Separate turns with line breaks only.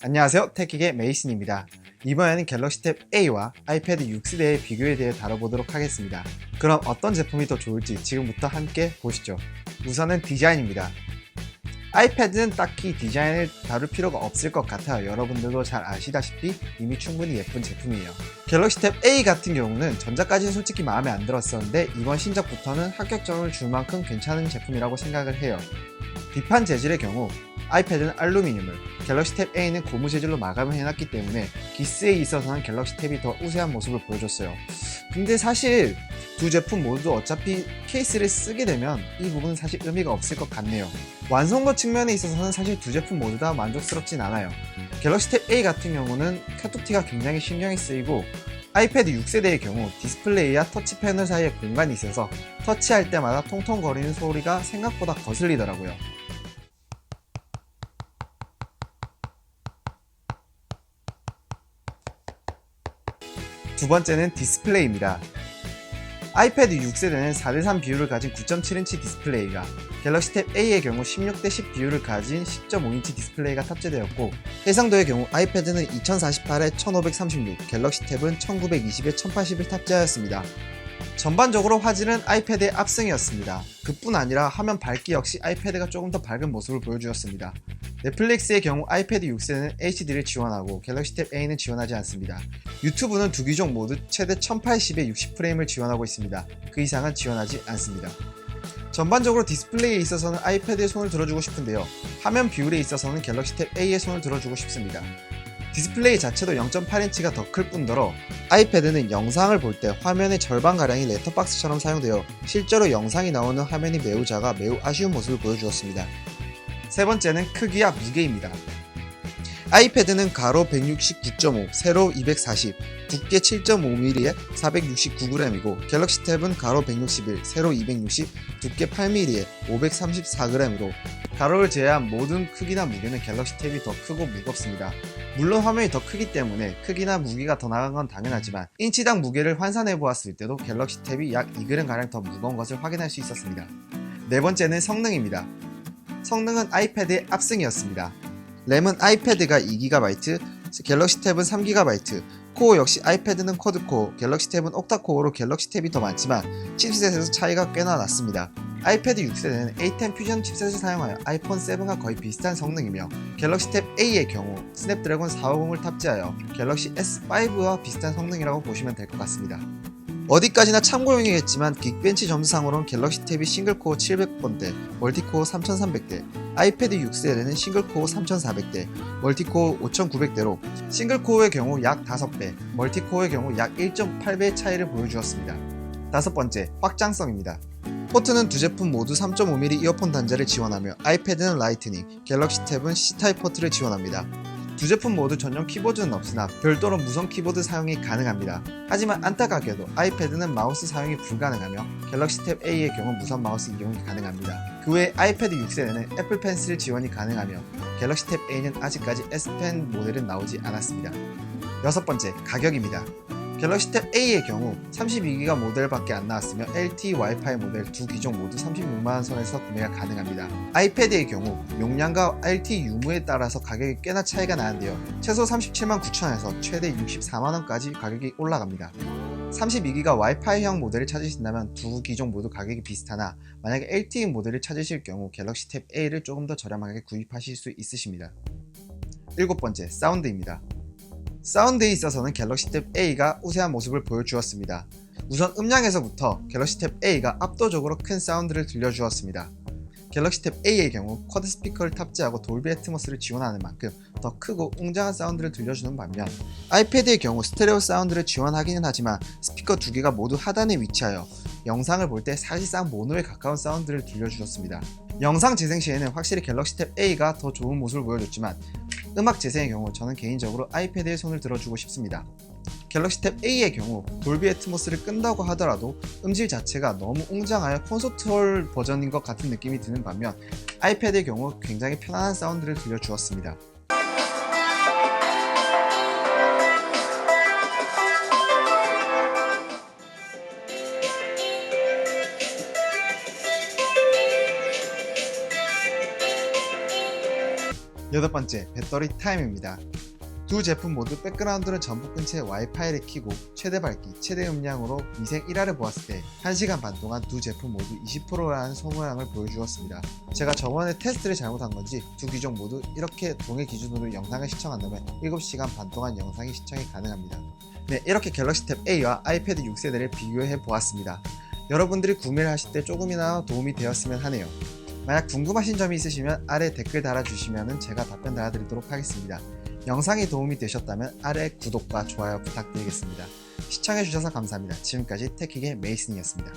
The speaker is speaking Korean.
안녕하세요, 테키의 메이슨입니다. 이번에는 갤럭시 탭 A와 아이패드 6세대의 비교에 대해 다뤄보도록 하겠습니다. 그럼 어떤 제품이 더 좋을지 지금부터 함께 보시죠. 우선은 디자인입니다. 아이패드는 딱히 디자인을 다룰 필요가 없을 것 같아요. 여러분들도 잘 아시다시피 이미 충분히 예쁜 제품이에요. 갤럭시 탭 A 같은 경우는 전작까지는 솔직히 마음에 안 들었었는데 이번 신작부터는 합격점을 줄 만큼 괜찮은 제품이라고 생각을 해요. 뒷판 재질의 경우 아이패드는 알루미늄을, 갤럭시 탭 A는 고무 재질로 마감을 해놨기 때문에 기스에 있어서는 갤럭시 탭이 더 우세한 모습을 보여줬어요. 근데 사실 두 제품 모두 어차피 케이스를 쓰게 되면 이 부분은 사실 의미가 없을 것 같네요. 완성도 측면에 있어서는 사실 두 제품 모두 다 만족스럽진 않아요. 갤럭시 탭 A 같은 경우는 카톡티가 굉장히 신경이 쓰이고 아이패드 6세대의 경우 디스플레이와 터치 패널 사이에 공간이 있어서 터치할 때마다 통통거리는 소리가 생각보다 거슬리더라고요. 두 번째는 디스플레이입니다. 아이패드 6세대는 4:3 비율을 가진 9.7인치 디스플레이가, 갤럭시 탭 A의 경우 16:10 비율을 가진 10.5인치 디스플레이가 탑재되었고, 해상도의 경우 아이패드는 2048에 1536, 갤럭시 탭은 1920에 1080을 탑재하였습니다. 전반적으로 화질은 아이패드의 압승이었습니다. 그뿐 아니라 화면 밝기 역시 아이패드가 조금 더 밝은 모습을 보여주었습니다. 넷플릭스의 경우 아이패드 6세대는 HD를 지원하고 갤럭시 탭 A는 지원하지 않습니다. 유튜브는 두 기종 모두 최대 1080에 60프레임을 지원하고 있습니다. 그 이상은 지원하지 않습니다. 전반적으로 디스플레이에 있어서는 아이패드에 손을 들어주고 싶은데요. 화면 비율에 있어서는 갤럭시 탭 A에 손을 들어주고 싶습니다. 디스플레이 자체도 0.8인치가 더 클 뿐더러 아이패드는 영상을 볼 때 화면의 절반가량이 렛터박스처럼 사용되어 실제로 영상이 나오는 화면이 매우 작아 매우 아쉬운 모습을 보여주었습니다. 세 번째는 크기와 무게입니다. 아이패드는 가로 169.5, 세로 240, 두께 7.5mm에 469g이고 갤럭시 탭은 가로 161, 세로 260, 두께 8mm에 534g으로 가로를 제외한 모든 크기나 무게는 갤럭시 탭이 더 크고 무겁습니다. 물론 화면이 더 크기 때문에 크기나 무게가 더 나간 건 당연하지만 인치당 무게를 환산해 보았을 때도 갤럭시 탭이 약 2g가량 더 무거운 것을 확인할 수 있었습니다. 네 번째는 성능입니다. 성능은 아이패드의 압승이었습니다. 램은 아이패드가 2GB, 갤럭시 탭은 3GB, 코어 역시 아이패드는 쿼드코어, 갤럭시 탭은 옥타코어로 갤럭시 탭이 더 많지만 칩셋에서 차이가 꽤나 났습니다. 아이패드 6세대는 A10 퓨전 칩셋을 사용하여 아이폰 7과 거의 비슷한 성능이며 갤럭시 탭 A의 경우 스냅드래곤 450을 탑재하여 갤럭시 S5와 비슷한 성능이라고 보시면 될 것 같습니다. 어디까지나 참고용이겠지만 긱벤치 점수상으로는 갤럭시 탭이 싱글코어 700번대, 멀티코어 3300대, 아이패드 6세대는 싱글코어 3400대, 멀티코어 5900대로 싱글코어의 경우 약 5배, 멀티코어의 경우 약 1.8배의 차이를 보여주었습니다. 다섯 번째, 확장성입니다. 포트는 두 제품 모두 3.5mm 이어폰 단자를 지원하며 아이패드는 라이트닝, 갤럭시 탭은 C타입 포트를 지원합니다. 두 제품 모두 전용 키보드는 없으나 별도로 무선 키보드 사용이 가능합니다. 하지만 안타깝게도 아이패드는 마우스 사용이 불가능하며 갤럭시 탭 A의 경우 무선 마우스 이용이 가능합니다. 그 외 아이패드 6세대는 애플 펜슬 지원이 가능하며 갤럭시 탭 A는 아직까지 S펜 모델은 나오지 않았습니다. 여섯 번째, 가격입니다. 갤럭시 탭 A의 경우 32기가 모델밖에 안 나왔으며 LTE 와이파이 모델 두 기종 모두 36만원 선에서 구매가 가능합니다. 아이패드의 경우 용량과 LTE 유무에 따라서 가격이 꽤나 차이가 나는데요. 최소 37만 9천원에서 최대 64만원까지 가격이 올라갑니다. 32기가 와이파이형 모델을 찾으신다면 두 기종 모두 가격이 비슷하나 만약에 LTE 모델을 찾으실 경우 갤럭시 탭 A를 조금 더 저렴하게 구입하실 수 있으십니다. 일곱 번째, 사운드입니다. 사운드에 있어서는 갤럭시 탭 A가 우세한 모습을 보여주었습니다. 우선 음량에서부터 갤럭시 탭 A가 압도적으로 큰 사운드를 들려주었습니다. 갤럭시 탭 A의 경우 쿼드 스피커를 탑재하고 돌비 애트모스를 지원하는 만큼 더 크고 웅장한 사운드를 들려주는 반면 아이패드의 경우 스테레오 사운드를 지원하기는 하지만 스피커 두 개가 모두 하단에 위치하여 영상을 볼 때 사실상 모노에 가까운 사운드를 들려주었습니다. 영상 재생 시에는 확실히 갤럭시 탭 A가 더 좋은 모습을 보여줬지만 음악 재생의 경우 저는 개인적으로 아이패드에 손을 들어주고 싶습니다. 갤럭시 탭 A의 경우 돌비 애트모스를 끈다고 하더라도 음질 자체가 너무 웅장하여 콘서트홀 버전인 것 같은 느낌이 드는 반면 아이패드의 경우 굉장히 편안한 사운드를 들려주었습니다. 8번째, 배터리 타임입니다. 두 제품 모두 백그라운드는 전부 끈 채 와이파이를 켜고 최대 밝기, 최대 음량으로 미생 1화를 보았을 때 1시간 반 동안 두 제품 모두 20%라는 소모량을 보여주었습니다. 제가 저번에 테스트를 잘못한 건지 두 기종 모두 이렇게 동일 기준으로 영상을 시청한다면 7시간 반 동안 영상이 시청이 가능합니다. 네, 이렇게 갤럭시 탭 A와 아이패드 6세대를 비교해 보았습니다. 여러분들이 구매를 하실 때 조금이나마 도움이 되었으면 하네요. 만약 궁금하신 점이 있으시면 아래 댓글 달아주시면 제가 답변 달아드리도록 하겠습니다. 영상이 도움이 되셨다면 아래 구독과 좋아요 부탁드리겠습니다. 시청해주셔서 감사합니다. 지금까지 테크기의 메이슨이었습니다.